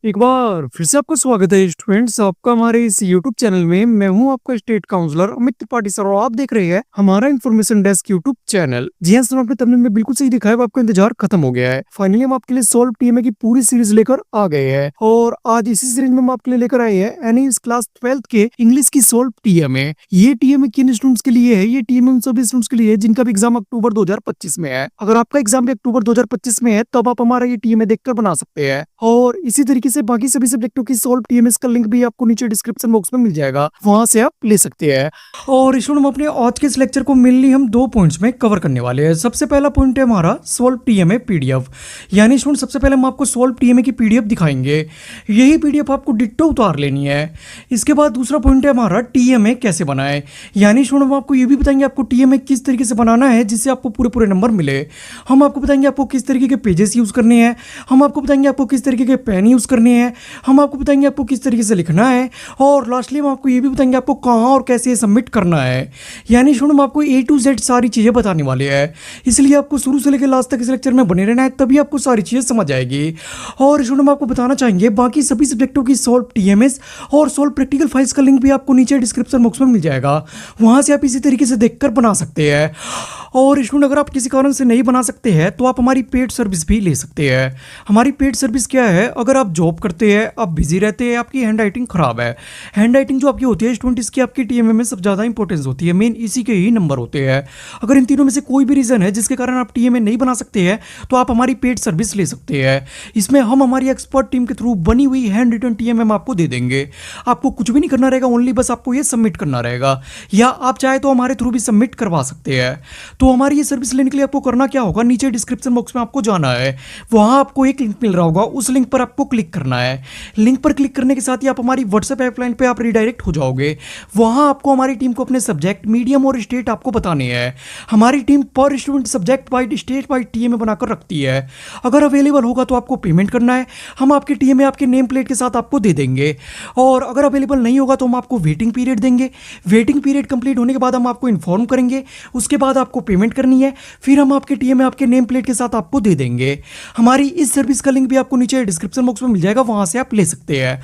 एक बार फिर से आपका स्वागत है स्टूडेंट्स, आपका हमारे इस यूट्यूब चैनल में। मैं हूं आपका state counsellor Amit Tripathi sir और आप देख रहे हैं हमारा इन्फॉर्मेशन डेस्क यूट्यूब चैनल। जी हां सर, आपने तमिल में बिल्कुल सही दिखाया, आपका इंतजार खत्म हो गया है। फाइनली हम आपके लिए सॉल्व टीएमए की पूरी सीरीज लेकर आ गए हैं और आज इसी सीरीज में हम आपके लिए लेकर आए हैं एनी क्लास 12th के इंग्लिश की सॉल्व टीएमए। ये टीएमए किन स्टूडेंट्स के लिए है? ये टीएमए उन सभी स्टूडेंट्स के लिए है जिनका भी एग्जाम अक्टूबर 2025 में है। अगर आपका एग्जाम भी अक्टूबर 2025 में है तब आप हमारा ये टीएमए देखकर बना सकते हैं और इसी तरीके से बाकी सभी सब्जेक्टों की सॉल्व टीएमएस का लिंक भी आपको नीचे डिस्क्रिप्शन बॉक्स में मिल जाएगा, वहां से आप ले सकते हैं। और स्टूडेंट हम अपने आज के इस लेक्चर को मेनली हम 2 पॉइंट्स में कवर करने वाले हैं। सबसे पहला पॉइंट है हमारा सॉल्व टीएमए पीडीएफ, यानी स्टूडेंट सबसे पहले हम आपको सॉल्व टीएमए की पीडीएफ दिखाएंगे। यही पीडीएफ आपको डिट्टो उतार लेनी है। इसके बाद दूसरा पॉइंट है हमारा टीएमए कैसे बनाए, यानी स्टूडेंट हम आपको ये भी बताएंगे आपको टीएमए किस तरीके से बनाना है जिससे आपको पूरे नंबर मिले। हम आपको बताएंगे आपको किस तरीके के पेजेस यूज करने हैं, हम आपको बताएंगे आपको किस तरीके के पेन यूज करने हैं, हम आपको बताएंगे आपको किस तरीके से लिखना है और लास्टली हम आपको ये भी बताएंगे आपको कहाँ और कैसे सबमिट करना है। यानी स्टूडेंट हम आपको A to Z सारी चीज़ें बताने वाले हैं, इसलिए आपको शुरू से लेकर लास्ट तक इस लेक्चर में बने रहना है, तभी आपको सारी चीज़ें समझ आएगी। और स्टूडेंट हम आपको बताना चाहेंगे बाकी सभी सब्जेक्टों की सॉल्व टीएमएस और सॉल्व प्रैक्टिकल फाइल्स का लिंक भी आपको नीचे डिस्क्रिप्शन बॉक्स में मिल जाएगा, वहाँ से आप इसी तरीके से देखकर बना सकते हैं। और स्टूडेंट अगर आप किसी कारण से नहीं बना सकते हैं तो आप हमारी पेड सर्विस भी ले सकते हैं। हमारी पेड सर्विस क्या है? अगर आप जॉब करते हैं, आप बिजी रहते हैं, आपकी हैंड राइटिंग खराब है, हैंड राइटिंग जो आपकी होती है स्टूडेंट, इसकी आपकी टीएमए में सबसे ज़्यादा इंपॉर्टेंस होती है, मेन इसी के ही नंबर होते हैं। अगर इन तीनों में से कोई भी रीज़न है जिसके कारण आप टीएमए नहीं बना सकते हैं तो आप हमारी पेड सर्विस ले सकते हैं। इसमें हम हमारी एक्सपर्ट टीम के थ्रू बनी हुई हैंड रिटन टीएमए हम आपको दे देंगे। आपको कुछ भी नहीं करना रहेगा, ओनली बस आपको ये सबमिट करना रहेगा, या आप चाहे तो हमारे थ्रू भी सबमिट करवा सकते हैं। तो हमारी ये सर्विस लेने के लिए आपको करना क्या होगा, नीचे डिस्क्रिप्शन बॉक्स में आपको जाना है, वहां आपको एक लिंक मिल रहा होगा, उस लिंक पर आपको क्लिक करना है। लिंक पर क्लिक करने के साथ ही आप हमारी व्हाट्सएप हेल्पलाइन पे आप रिडायरेक्ट हो जाओगे। वहां आपको हमारी टीम को अपने सब्जेक्ट, मीडियम और स्टेट आपको बताने हैं। हमारी टीम पर student subject wide, state wide TMA बनाकर रखती है। अगर अवेलेबल होगा तो आपको पेमेंट करना है, हम आपके टीएमए आपके नेम प्लेट के साथ आपको दे देंगे। और अगर अवेलेबल नहीं होगा तो हम आपको वेटिंग पीरियड देंगे। वेटिंग पीरियड कंप्लीट होने के बाद हम आपको इन्फॉर्म करेंगे, उसके बाद आपको पेमेंट करनी है, फिर हम आपके टीएमए आपके नेम प्लेट के साथ आपको दे देंगे। हमारी इस सर्विस का लिंक भी आपको नीचे डिस्क्रिप्शन बॉक्स में मिल जाएगा, वहां से आप ले सकते हैं।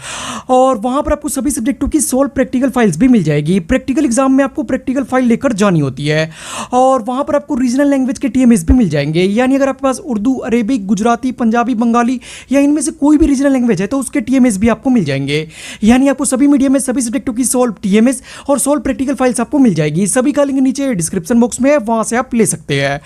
और वहां पर आपको सभी सब्जेक्टों की सॉल्व प्रैक्टिकल फाइल्स भी मिल जाएगी। प्रैक्टिकल एग्जाम में आपको प्रैक्टिकल फाइल लेकर जानी होती है और वहां पर आपको रीजनल लैंग्वेज के टीएमएस भी मिल जाएंगे, यानी अगर आपके पास उर्दू, अरेबिक, गुजराती, पंजाबी, बंगाली या इनमें से कोई भी रीजनल लैंग्वेज है तो उसके टीएमएस भी आपको मिल जाएंगे। यानी आपको सभी मीडियम में सभी सब्जेक्टों की सॉल्व टीएमएस और सॉल्व प्रैक्टिकल फाइल्स आपको मिल जाएगी। सभी का लिंक नीचे डिस्क्रिप्शन बॉक्स में है, वहां से आप ले सकते हैं।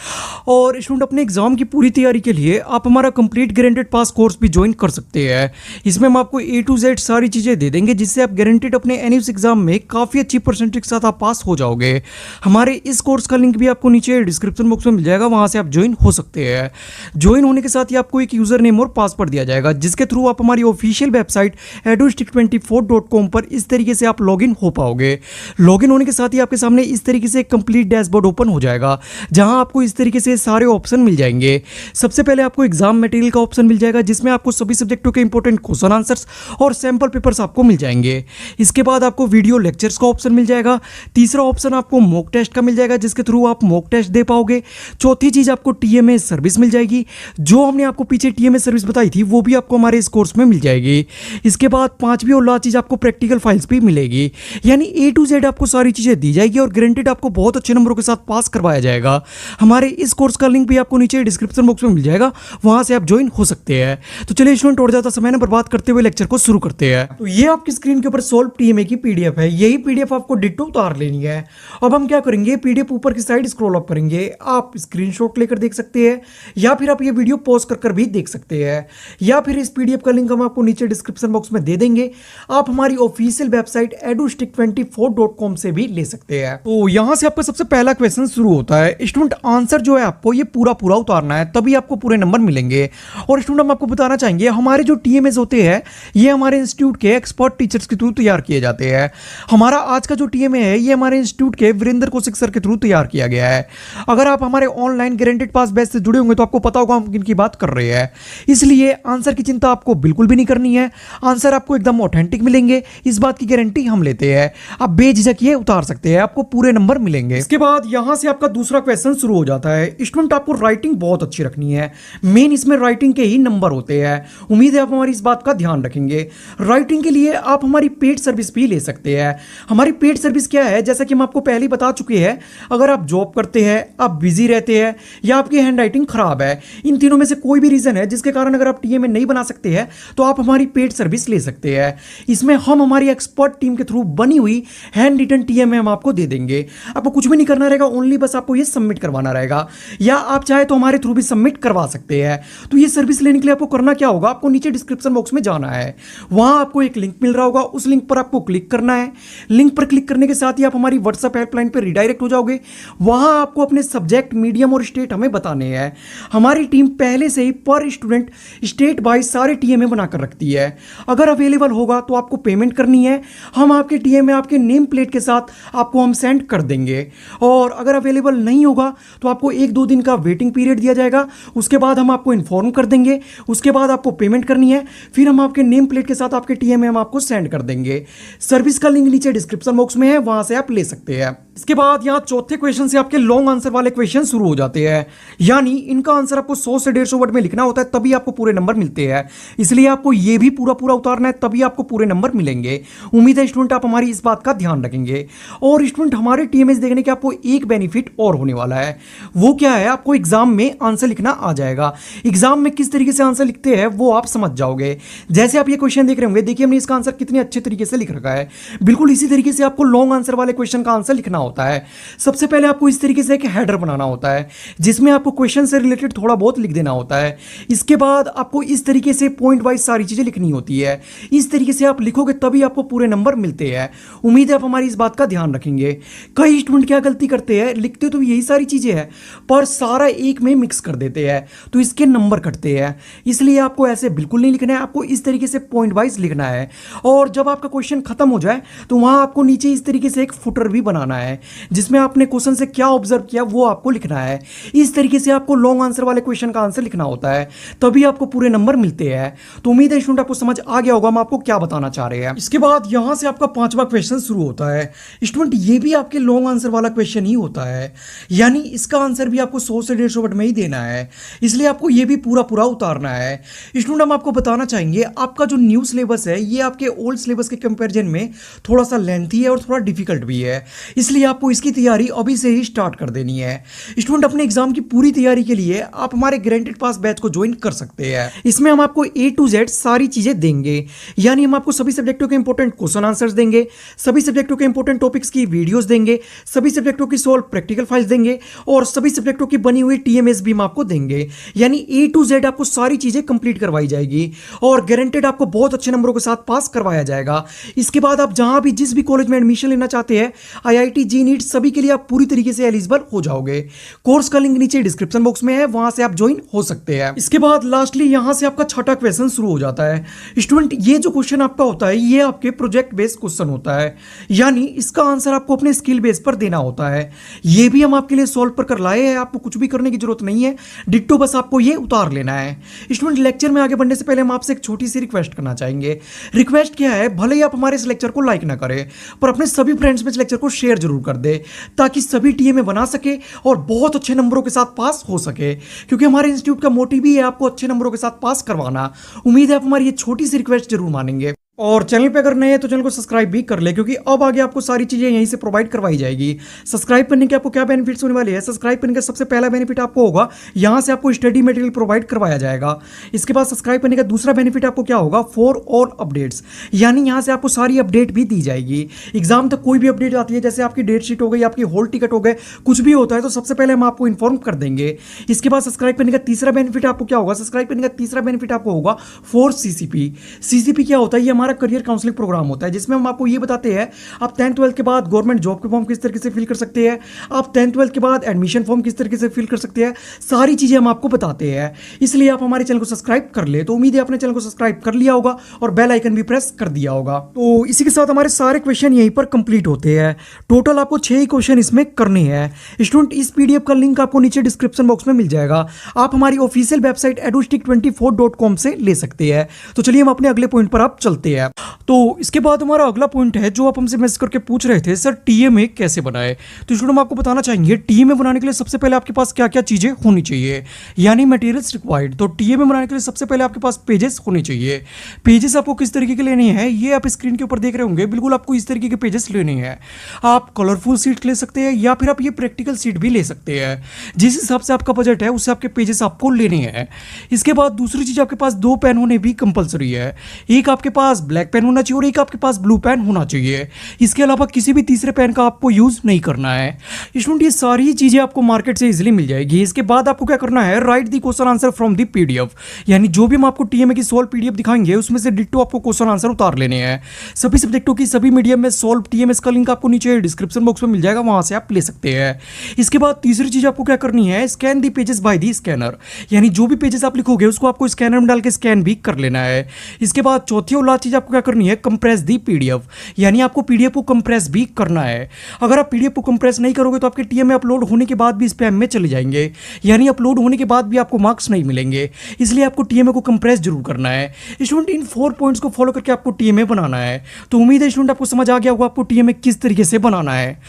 और स्टूडेंट अपने एग्जाम की पूरी तैयारी के लिए आप हमारा कंप्लीट गारंटेड पास कोर्स भी ज्वाइन कर सकते हैं। इसमें हम आपको A to Z सारी चीज़ें दे देंगे जिससे आप गारंटेड अपने एनयूएस एग्जाम में काफ़ी अच्छी परसेंटेज के साथ आप पास हो जाओगे। हमारे इस कोर्स का लिंक भी आपको नीचे डिस्क्रिप्शन बॉक्स में मिल जाएगा, वहां से आप ज्वाइन हो सकते हैं। ज्वाइन होने के साथ ही आपको एक यूजर नेम और पासवर्ड दिया जाएगा जिसके थ्रू आप हमारी ऑफिशियल वेबसाइट edustick24.com पर इस तरीके से आप लॉगिन हो पाओगे। लॉगिन होने के साथ ही आपके सामने इस तरीके से कंप्लीट डैशबोर्ड ओपन हो जाएगा, जहां आपको इस तरीके से सारे ऑप्शन मिल जाएंगे। सबसे पहले आपको एग्जाम मटेरियल का ऑप्शन मिल जाएगा जिसमें आपको सभी सब्जेक्टों के इंपॉर्टेंट क्वेश्चन आंसर्स और सैंपल पेपर्स आपको मिल जाएंगे। इसके बाद आपको वीडियो लेक्चर्स का ऑप्शन मिल जाएगा। तीसरा ऑप्शन आपको मॉक टेस्ट का मिल जाएगा जिसके थ्रू आप मॉक टेस्ट दे पाओगे। चौथी चीज आपको टीएमए सर्विस मिल जाएगी, जो हमने आपको पीछे टीएमए सर्विस बताई थी वो भी आपको हमारे इस कोर्स में मिल जाएगी। इसके बाद पांचवी और लास्ट चीज आपको प्रैक्टिकल फाइल्स भी मिलेगी, यानी A to Z आपको सारी चीजें दी जाएगी और गारंटेड आपको बहुत अच्छे नंबरों के साथ पास करवाया जाएगा। हमारे इस कोर्स का लिंक भी आपको नीचे डिस्क्रिप्शन बॉक्स में मिल जाएगा, वहां से आप ज्वाइन हो सकते हैं। तो चलिए स्टूडेंट और ज्यादा समय न बर्बाद करते हुए लेक्चर को शुरू करते हैं। तो ये आपकी स्क्रीन के ऊपर सॉल्व टीएमए की पीडीएफ है, यही पीडीएफ आपको डिट्टो उतार लेनी है। अब हम क्या करेंगे, पीडीएफ ऊपर की साइड स्क्रॉल अप करेंगे, आप स्क्रीनशॉट लेकर देख सकते हैं या फिर आप ये वीडियो पॉज कर भी देख सकते हैं, या फिर इस पीडीएफ का लिंक हम आपको नीचे डिस्क्रिप्शन बॉक्स में दे देंगे। आप हमारी ऑफिशियल वेबसाइट edustick24.com से भी ले सकते हैं। तो यहां से आपका सबसे पहला क्वेश्चन शुरू होता है। स्टूडेंट आंसर जो है आपको ये पूरा उतारना है, तभी आपको पूरे नंबर मिलेंगे। और स्टूडेंट हम आपको बताना चाहेंगे हमारे जो टीएमएस होते हैं ये हमारे इंस्टीट्यूट के एक्सपर्ट टीचर्स के थ्रू तैयार किए जाते हैं। हमारा आज का जो टीएमए है ये हमारे इंस्टीट्यूट के वीरेंद्र कौशिक सर के थ्रू तैयार किया गया है। अगर आप हमारे ऑनलाइन गारंटेड पास बैच से जुड़े होंगे तो आपको पता होगा हम किनकी बात कर रहे हैं, इसलिए आंसर की चिंता आपको बिल्कुल भी नहीं करनी है। आंसर आपको एकदम ऑथेंटिक मिलेंगे, इस बात की गारंटी हम लेते हैं। आप बेझिझक ये उतार सकते हैं, आपको पूरे नंबर मिलेंगे। इसके बाद यहां से आपका दूसरा क्वेश्चन शुरू हो जाता है। स्टूडेंट आपको राइटिंग बहुत अच्छी रखनी है, मेन इसमें राइटिंग के ही नंबर होते हैं। उम्मीद है आप हमारी इस बात का ध्यान रखेंगे। राइटिंग के लिए आप हमारी पेड सर्विस भी ले सकते हैं। हमारी पेड सर्विस क्या है, जैसा कि हम आपको पहले ही बता चुके हैं, अगर आप जॉब करते हैं, आप बिजी रहते हैं या आपकी हैंड राइटिंग खराब है, इन तीनों में से कोई भी रीजन है जिसके कारण अगर आप टीएमए नहीं बना सकते हैं, तो आप हमारी पेड सर्विस ले सकते हैं। इसमें हम हमारी एक्सपर्ट टीम के थ्रू बनी हुई हैंड रिटन टीएमए हम आपको दे देंगे। आपको कुछ भी नहीं करना रहेगा, ओनली बस आपको ये सबमिट करवाना रहेगा, या आप चाहे तो हमारे थ्रू भी सबमिट करवा सकते हैं। तो ये सर्विस लेने के लिए आपको करना क्या होगा, आपको नीचे डिस्क्रिप्शन बॉक्स में जाना है, वहां आपको एक लिंक मिल रहा होगा, उस लिंक पर आपको क्लिक करना है। लिंक पर क्लिक करने के साथ ही आप हमारी व्हाट्सएप हेल्पलाइन पर रिडायरेक्ट हो जाओगे। वहां आपको अपने सब्जेक्ट, मीडियम और स्टेट हमें बताने हैं। हमारी टीम पहले से ही पर स्टूडेंट स्टेट वाइज सारे टीएमए बनाकर रखती है। अगर अवेलेबल होगा तो आपको पेमेंट करनी है, हम आपके टीएमए आपके नेम प्लेट के साथ आपको हम सेंड कर देंगे। और अगर अवेलेबल नहीं होगा तो आपको 1-2 दिन का वेटिंग पीरियड दिया जाएगा, उसके बाद हम आपको इन्फॉर्म कर देंगे, उसके बाद आपको पेमेंट करनी है, फिर हम आपके नेम प्लेट के साथ आपके टीएमए हम आपको सेंड कर देंगे। सर्विस का लिंक नीचे डिस्क्रिप्शन बॉक्स में है, वहां से आप ले सकते हैं। इसके बाद यहाँ चौथे क्वेश्चन से आपके लॉन्ग आंसर वाले क्वेश्चन शुरू हो जाते हैं, यानी इनका आंसर आपको 100 से 150 वर्ड में लिखना होता है, तभी आपको पूरे नंबर मिलते हैं। इसलिए आपको ये भी पूरा पूरा उतारना है, तभी आपको पूरे नंबर मिलेंगे। उम्मीद है स्टूडेंट आप हमारी इस बात का ध्यान रखेंगे। और स्टूडेंट हमारे टीएमएस देखने के आपको एक बेनिफिट और होने वाला है, वो क्या है, आपको एग्जाम में आंसर लिखना आ जाएगा। एग्जाम में किस तरीके से आंसर लिखते हैं वो आप समझ जाओगे। जैसे आप ये क्वेश्चन देख रहे होंगे, देखिए हमने इसका आंसर कितने अच्छे तरीके से लिख रखा है। बिल्कुल इसी तरीके से आपको लॉन्ग आंसर वाले क्वेश्चन का आंसर लिखना होता है। सबसे पहले आपको इस तरीके से एक हेडर बनाना होता है, जिसमें आपको क्वेश्चन से रिलेटेड थोड़ा बहुत लिख देना होता है। इसके बाद आपको इस तरीके से पॉइंट वाइज सारी चीजें लिखनी होती है। इस तरीके से आप लिखोगे तभी आपको पूरे नंबर मिलते हैं। उम्मीद है आप हमारी इस बात का ध्यान रखेंगे। कई स्टूडेंट क्या गलती करते हैं, लिखते तो यही सारी चीजें हैं पर सारा एक में मिक्स कर देते हैं, तो इसके नंबर कटते हैं। इसलिए आपको ऐसे बिल्कुल नहीं लिखना है, आपको इस तरीके से पॉइंट वाइज लिखना है। और जब आपका क्वेश्चन खत्म हो जाए तो वहां आपको नीचे इस तरीके से एक फुटर भी बनाना है, जिसमें आपने क्वेश्चन से क्या ऑब्जर्व किया वो आपको लिखना है। इस तरीके से आपको लॉन्ग आंसर वाले क्वेश्चन का आंसर लिखना होता है, तभी आपको पूरे नंबर मिलते हैं। तो उम्मीद है स्टूडेंट आपको समझ आ गया होगा हम आपको क्या बताना चाह रहे हैं। इसके बाद यहां से आपका 5वां क्वेश्चन शुरू होता है। स्टूडेंट ये भी आपके लॉन्ग आंसर वाला क्वेश्चन ही होता है, यानी इसका आंसर भी आपको 100 से 150 वर्ड में ही देना है, इसलिए आपको ये भी पूरा पूरा उतारना है। स्टूडेंट हम आपको बताना चाहेंगे, आपका जो न्यू सिलेबस है ये आपके ओल्ड सिलेबस के कंपैरिजन में थोड़ा सा लेंथी है और थोड़ा डिफिकल्ट भी है, इसलिए आपको इसकी तैयारी अभी से ही स्टार्ट कर देनी है। स्टूडेंट अपने एग्जाम की पूरी तैयारी के लिए आप हमारे गारंटेड पास बैच को ज्वाइन कर सकते हैं। इसमें हम आपको A to Z सारी चीजें देंगे, यानी हम आपको सभी सब्जेक्टों के इंपॉर्टेंट क्वेश्चन आंसर्स देंगे, सभी सब्जेक्टों के इंपॉर्टेंट टॉपिक्स की वीडियोस देंगे, सभी सब्जेक्टों की सॉल्व प्रैक्टिकल फाइल्स देंगे और सभी सब्जेक्टों की बनी हुई टीएमएस भी हम आपको देंगे। यानी A to Z आपको सारी चीजें कंप्लीट करवाई जाएगी और गारंटेड आपको बहुत अच्छे नंबरों के साथ पास करवाया जाएगा। इसके बाद आप जहां भी जिस भी कॉलेज में एडमिशन लेना चाहते हैं, IIT, जी-नीट, सभी के लिए आप पूरी तरीके से एलिजिबल हो जाओगे। कोर्स का लिंक नीचे डिस्क्रिप्शन बॉक्स में है, वहां से आप ज्वाइन हो सकते हैं। इसके बाद लास्टली यहां से आपका 6वां क्वेश्चन शुरू हो जाता है। स्टूडेंट ये जो क्वेश्चन आपका होता है ये आपके प्रोजेक्ट बेस्ड क्वेश्चन होता है, यानी इसका आंसर आपको अपने स्किल बेस पर देना होता है। ये भी हम आपके लिए सॉल्व पर कर लाए हैं, आपको कुछ भी करने की जरूरत नहीं है, डिट्टो बस आपको ये उतार लेना है। स्टूडेंट लेक्चर में आगे बढ़ने से पहले हम आपसे एक छोटी सी रिक्वेस्ट करना चाहेंगे। रिक्वेस्ट क्या है, भले ही आप हमारे इस लेक्चर को लाइक ना करें पर अपने सभी फ्रेंड्स में इस लेक्चर को शेयर जरूर कर दे, ताकि सभी टीएमए बना सके और बहुत अच्छे नंबरों के साथ पास हो सके, क्योंकि हमारे इंस्टीट्यूट का मोटिव ही है आपको अच्छे नंबरों के साथ पास करवाना। उम्मीद है आप हमारी ये छोटी सी रिक्वेस्ट जरूर मानेंगे। और चैनल पे अगर नए हैं तो चैनल को सब्सक्राइब भी कर ले, क्योंकि अब आगे आपको सारी चीजें यहीं से प्रोवाइड करवाई जाएगी। सब्सक्राइब करने के आपको क्या बेनिफिट्स होने वाले हैं, सब्सक्राइब करने का सबसे पहला बेनिफिट आपको होगा, यहां से आपको स्टडी मटेरियल प्रोवाइड करवाया जाएगा। इसके बाद सब्सक्राइब करने का दूसरा बेनिफिट आपको क्या होगा, फॉर ऑल अपडेट्स, यानी यहां से आपको सारी अपडेट भी दी जाएगी। एग्जाम तक कोई भी अपडेट आती है, जैसे आपकी डेट शीट हो गई, आपकी हॉल टिकट हो गए, कुछ भी होता है तो सबसे पहले हम आपको इन्फॉर्म कर देंगे। इसके बाद सब्सक्राइब करने का तीसरा बेनिफिट आपको क्या होगा, सब्सक्राइब करने का तीसरा बेनिफिट आपको होगा फॉर CCP। CCP क्या होता है, ये हमारा करियर काउंसलिंग प्रोग्राम होता है, जिसमें हम आपको ये बताते हैं आप 10th 12th के बाद गवर्नमेंट जॉब के फॉर्म किस तरीके से फिल कर सकते हैं, आप 10th 12th के बाद एडमिशन फॉर्म किस तरीके से फिल कर सकते हैं, सारी चीजें हम आपको बताते हैं। इसलिए आप हमारे चैनल को सब्सक्राइब कर ले। तो उम्मीद है आपने चैनल को सब्सक्राइब कर लिया होगा और बेल आइकन भी प्रेस कर दिया होगा। तो इसी के साथ हमारे सारे क्वेश्चन यहीं पर कंप्लीट होते हैं। टोटल आपको 6 ही क्वेश्चन इसमें करने हैं। स्टूडेंट इस PDF का लिंक आपको नीचे डिस्क्रिप्शन बॉक्स में मिल जाएगा, आप हमारी ऑफिशियल वेबसाइट edustick24.com से ले सकते हैं। तो चलिए हम अपने अगले पॉइंट पर आप चलते हैं। ऐप। तो इसके बाद हमारा अगला पॉइंट है जो आप हमसे मैसेज करके पूछ रहे थे, सर टीएमए कैसे बनाए। तो स्टूडेंट हम आपको बताना चाहेंगे टीएमए बनाने के लिए सबसे पहले आपके पास क्या क्या चीजें होनी चाहिए, यानी मटेरियल्स रिक्वायर्ड। तो टीएमए बनाने के लिए सबसे पहले आपके पास पेजेस होने चाहिए। पेजेस आपको किस तरीके के लेने हैं ये आप स्क्रीन के ऊपर देख रहे होंगे, बिल्कुल आपको इस तरीके के पेजेस लेने हैं। आप कलरफुल सीट ले सकते हैं या फिर आप ये प्रैक्टिकल सीट भी ले सकते हैं, जिस हिसाब से आपका बजट है उससे आपके पेजेस आपको लेने हैं। इसके बाद दूसरी चीज आपके पास 2 पेन होने भी कंपलसरी है, एक आपके पास ब्लैक पेन होना चाहिए और एक आपके पास ब्लू पेन होना चाहिए। इसके अलावा किसी भी तीसरे पेन का आपको यूज नहीं करना है। स्टूडेंट ये सारी चीजें आपको मार्केट से इजीली मिल जाएगी। इसके बाद आपको क्या करना है, right the question answer from the PDF, यानी जो भी हम आपको टीएमए की सोल्व पीडीएफ दिखाएंगे उसमें से डिट्टो आपको क्वेश्चन आंसर उतार लेने हैं। सभी सब्जेक्टों की सभी मीडियम में सोल्व टीएमएस का लिंक आपको नीचे डिस्क्रिप्शन बॉक्स में मिल जाएगा, वहां से आप ले सकते हैं। इसके बाद तीसरी चीज आपको क्या करनी है, scan the pages by the scanner, यानी जो भी पेजेस आप लिखोगे उसको आपको स्कैनर में डाल के स्कैन भी कर लेना है। इसके बाद चौथी और लास्ट चीज आपको क्या करनी है, कंप्रेस दी पीडीएफ, यानी आपको पीडीएफ को कंप्रेस भी करना है। अगर आप पीडीएफ को कंप्रेस नहीं करोगे तो आपके टीएमए अपलोड होने के बाद भी स्पैम में चले जाएंगे, यानी अपलोड होने के बाद भी आपको मार्क्स नहीं मिलेंगे। इसलिए आपको टीएमए को कंप्रेस जरूर करना है। स्टूडेंट इन 4 पॉइंट्स को फॉलो करके आपको टीएमए बनाना है। तो उम्मीद है स्टूडेंट आपको समझ आ गया होगा आपको टीएमए किस तरीके से बनाना है।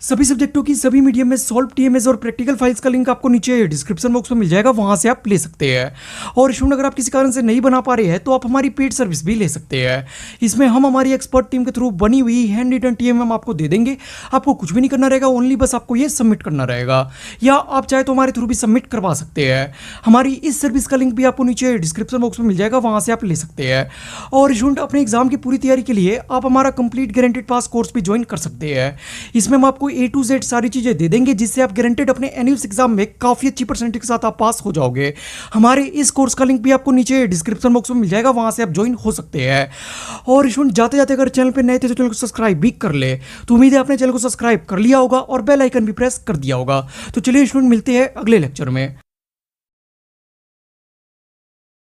सभी सब्जेक्टों की सभी मीडियम में सॉल्व टीएमएस और प्रैक्टिकल फाइल्स का लिंक आपको नीचे डिस्क्रिप्शन बॉक्स में मिल जाएगा, वहां से आप ले सकते हैं। और स्टूडेंट अगर आप किसी कारण से नहीं बना पा रहे हैं तो आप हमारी पेड सर्विस भी ले सकते हैं। इसमें हम हमारी एक्सपर्ट टीम के थ्रू बनी हुई हैंड रिटन टीएमए हम आपको दे देंगे। आपको कुछ भी नहीं करना रहेगा, ओनली बस आपको ये सबमिट करना रहेगा, या आप चाहे तो हमारे थ्रू भी सबमिट करवा सकते हैं। हमारी इस सर्विस का लिंक भी आपको नीचे डिस्क्रिप्शन बॉक्स में मिल जाएगा, वहां से आप ले सकते हैं। और स्टूडेंट अपने एग्जाम की पूरी तैयारी के लिए आप हमारा कंप्लीट गारंटेड पास कोर्स भी ज्वाइन कर सकते हैं। इसमें हम आपको A to Z सारी चीजें दे देंगे, जिससे आप गारंटेड अपने एनुअल एग्जाम में काफी अच्छी परसेंटेज के साथ आप पास हो जाओगे। हमारे इस कोर्स का लिंक भी आपको नीचे डिस्क्रिप्शन बॉक्स में मिल जाएगा, वहां से आप ज्वाइन हो सकते हैं। और स्टूडेंट जाते जाते अगर चैनल पे नए थे तो चैनल को सब्सक्राइब भी कर ले। तो उम्मीद है आपने चैनल को सब्सक्राइब कर लिया होगा और बेल आइकन भी प्रेस कर दिया होगा। तो चलिए स्टूडेंट मिलते हैं अगले लेक्चर में।